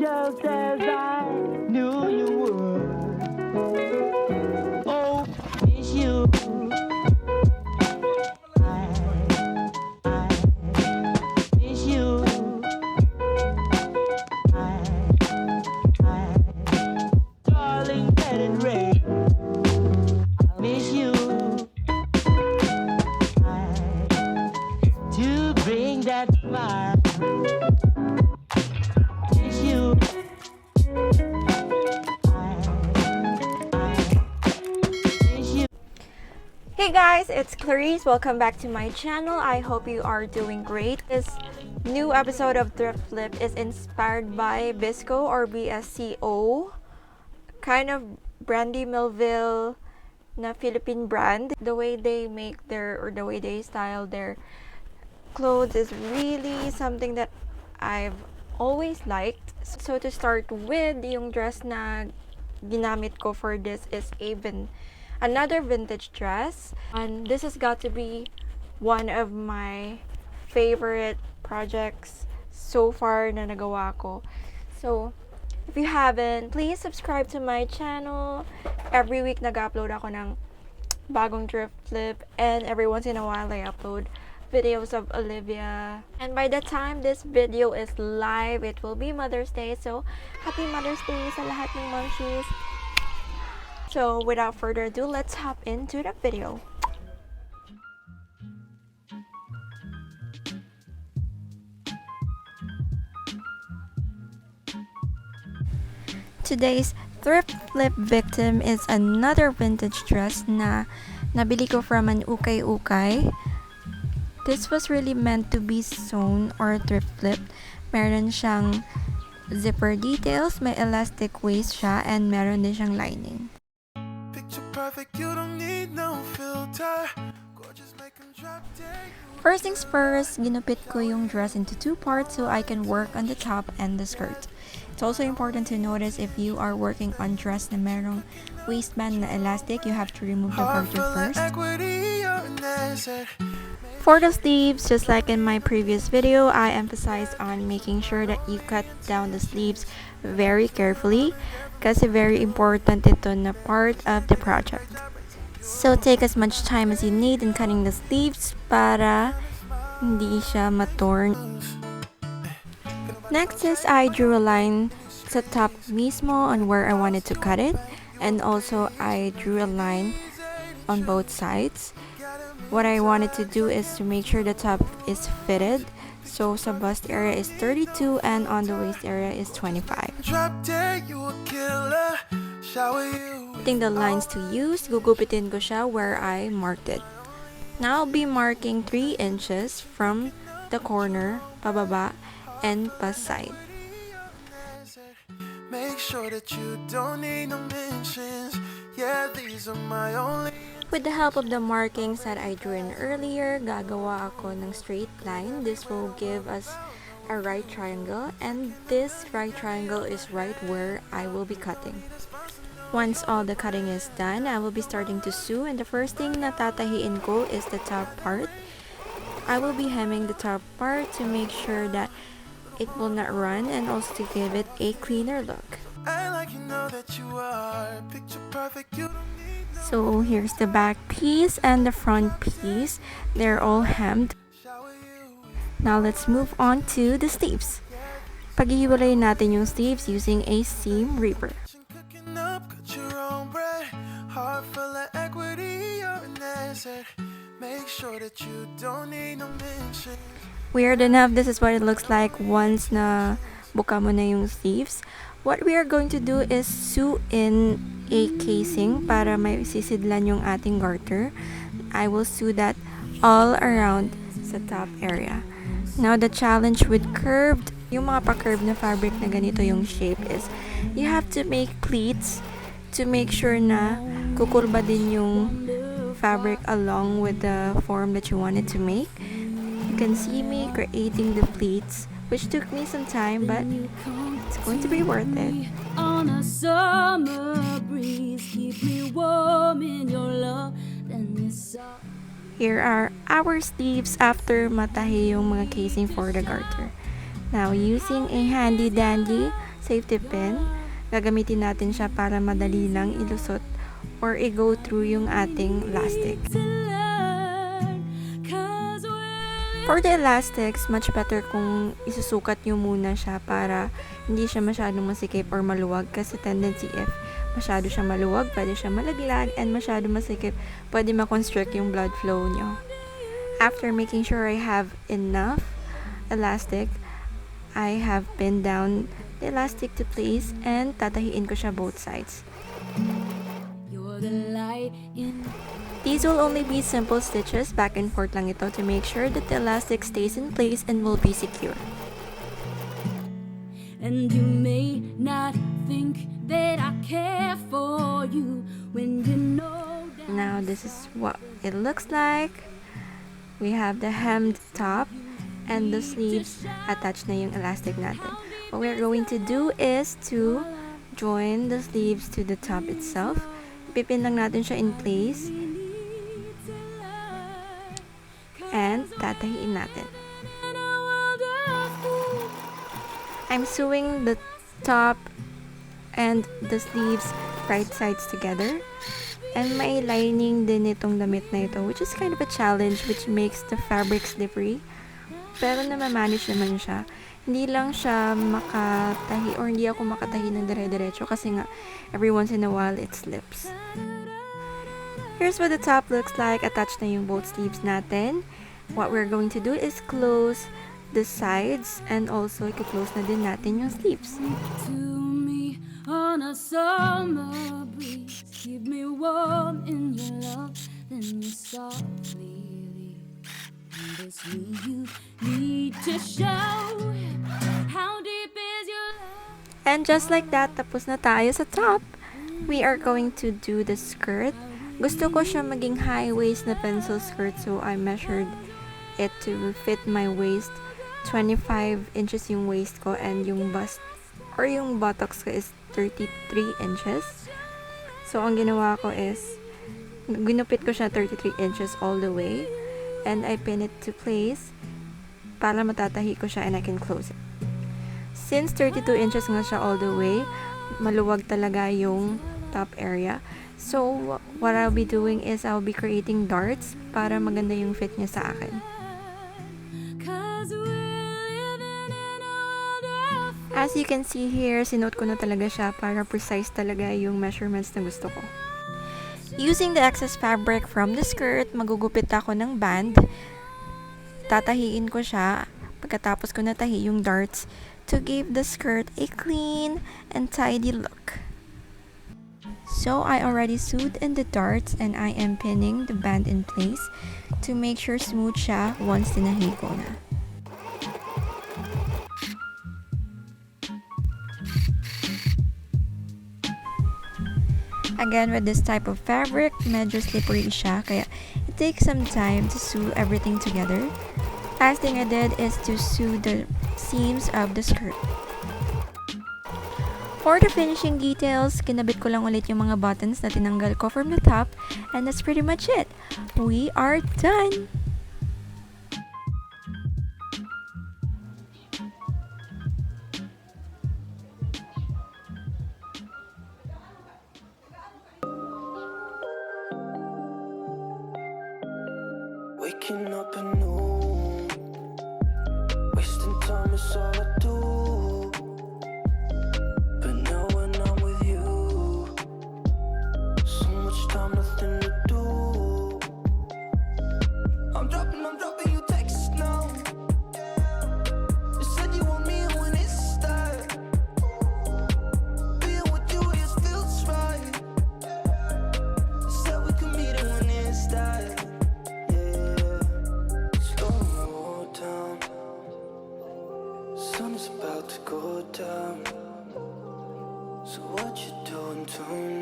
just as I knew you would. Oh, miss you. I miss you. Darling, let it rain. I miss you. To bring that smile. Miss you. Hey guys, it's Clarice. Welcome back to my channel. I hope you are doing great. This new episode of Thrift Flip is inspired by BSCO or BSCO, kind of Brandy Melville na Philippine brand. The way they make the way they style their clothes is really something that I've always liked. So to start with, yung dress na ginamit ko for this is another vintage dress, and this has got to be one of my favorite projects so far na nagawa ko. So if you haven't, please subscribe to my channel. Every week nag-upload ako ng bagong thrift flip, and every once in a while I upload videos of Olivia. And by the time this video is live, it will be Mother's Day. So happy Mother's Day sa lahat ng momshies. So without further ado, let's hop into the video. Today's thrift flip victim is another vintage dress na nabili ko from an ukay-ukay. This was really meant to be sewn or thrift flip. Meron siyang zipper details, may elastic waist siya, and meron din siyang lining. First things first, ginupit ko yung dress into two parts so I can work on the top and the skirt. It's also important to notice if you are working on dress na merong waistband na elastic, you have to remove the garter first. For the sleeves, just like in my previous video, I emphasized on making sure that you cut down the sleeves very carefully kasi very important ito na part of the project. So take as much time as you need in cutting the sleeves para hindi siya matorn. Next is I drew a line sa top mismo on where I wanted to cut it, and also I drew a line on both sides. What I wanted to do is to make sure the top is fitted. So sa bust area is 32 and on the waist area is 25. Putting the lines to use, gugupitin ko siya where I marked it. Now I'll be marking 3 inches from the corner, pababa, and pa side. Make sure that you don't need no mentions. Yeah, these are my only. With the help of the markings that I drew in earlier, gagawa ako ng straight line. This will give us a right triangle, and this right triangle is right where I will be cutting. Once all the cutting is done, I will be starting to sew, and the first thing na tatahiin ko is the top part. I will be hemming the top part to make sure that it will not run and also to give it a cleaner look. So here's the back piece and the front piece. They're all hemmed. Now let's move on to the sleeves. Paghihiwalayin natin yung sleeves using a seam ripper. Weird enough, this is what it looks like once na buka mo na yung sleeves. What we are going to do is sew in a casing para may sisidlan yung ating garter. I will sew that all around sa top area. Now the challenge with curved, yung mga pa-curved na fabric na ganito yung shape is you have to make pleats to make sure na kukurba din yung fabric along with the form that you wanted to make. You can see me creating the pleats, which took me some time, but it's going to be worth it. On a summer breeze, keep me warm in your love. Here are our sleeves after matahi yung mga casing for the garter. Now, using a handy dandy safety pin. Gagamitin natin siya para madali lang ilusot or i-go through yung ating elastic. For the elastics, much better kung isusukat nyo muna siya para hindi siya masyadong masikip or maluwag, kasi tendency if masyado siya maluwag, pwede siya malaglag, and masyado masikip, pwede makonstrict yung blood flow nyo. After making sure I have enough elastic, I have pinned down the elastic to place and tatahiin ko siya both sides. These will only be simple stitches, back and forth lang ito to make sure that the elastic stays in place and will be secure. And you may not think that I care for you when you know that. Now this is what it looks like. We have the hemmed top and the sleeves attached na yung elastic natin. What we're going to do is to join the sleeves to the top itself. Pipin lang natin siya in place. And tatahiin natin. I'm sewing the top and the sleeves right sides together. And may lining din itong damit na ito, which is kind of a challenge, which makes the fabric slippery. Pero namamanage naman siya. Hindi lang siya makatahi, or hindi ako makatahi ng dire-diretso kasi nga every once in a while it slips. Here's what the top looks like. Attached na yung both sleeves natin. What we're going to do is close the sides and also i-close na din natin yung sleeves. To me on a summer breeze, keep me warm in your love, then you softly leave. And it's me you need to show. How deep is your love? And just like that, tapos na tayo sa top. We are going to do the skirt. Gusto ko siya maging high waist na pencil skirt, so I measured it to fit my waist. 25 inches yung waist ko, and yung bust or yung buttocks ko is 33 inches. So ang ginawa ko is ginupit ko siya 33 inches all the way, and I pin it to place para matatahi ko siya and I can close it. Since 32 inches nga siya all the way, maluwag talaga yung top area. So what I'll be doing is I'll be creating darts para maganda yung fit niya sa akin. As you can see here, sinuot ko na talaga siya para precise talaga yung measurements na gusto ko. Using the excess fabric from the skirt, magugupit ako ng band. Tatahiin ko siya pagkatapos ko natahi yung darts to give the skirt a clean and tidy look. So I already sewed in the darts and I am pinning the band in place to make sure smooth siya once tinahi ko na. Again, with this type of fabric, medyo slippery siya, kaya it takes some time to sew everything together. Last thing I did is to sew the seams of the skirt. For the finishing details, kinabit ko lang ulit yung mga buttons na tinanggal ko from the top, and that's pretty much it. We are done! Waking up anew, wasting time is all I do. But now when I'm with you, so much time, nothing to do. I'm dropping you texts now. You said you want me when it's that. Being with you just feels right. You said we could meet it when it's that. Sun is about to go down. So what you doing tonight?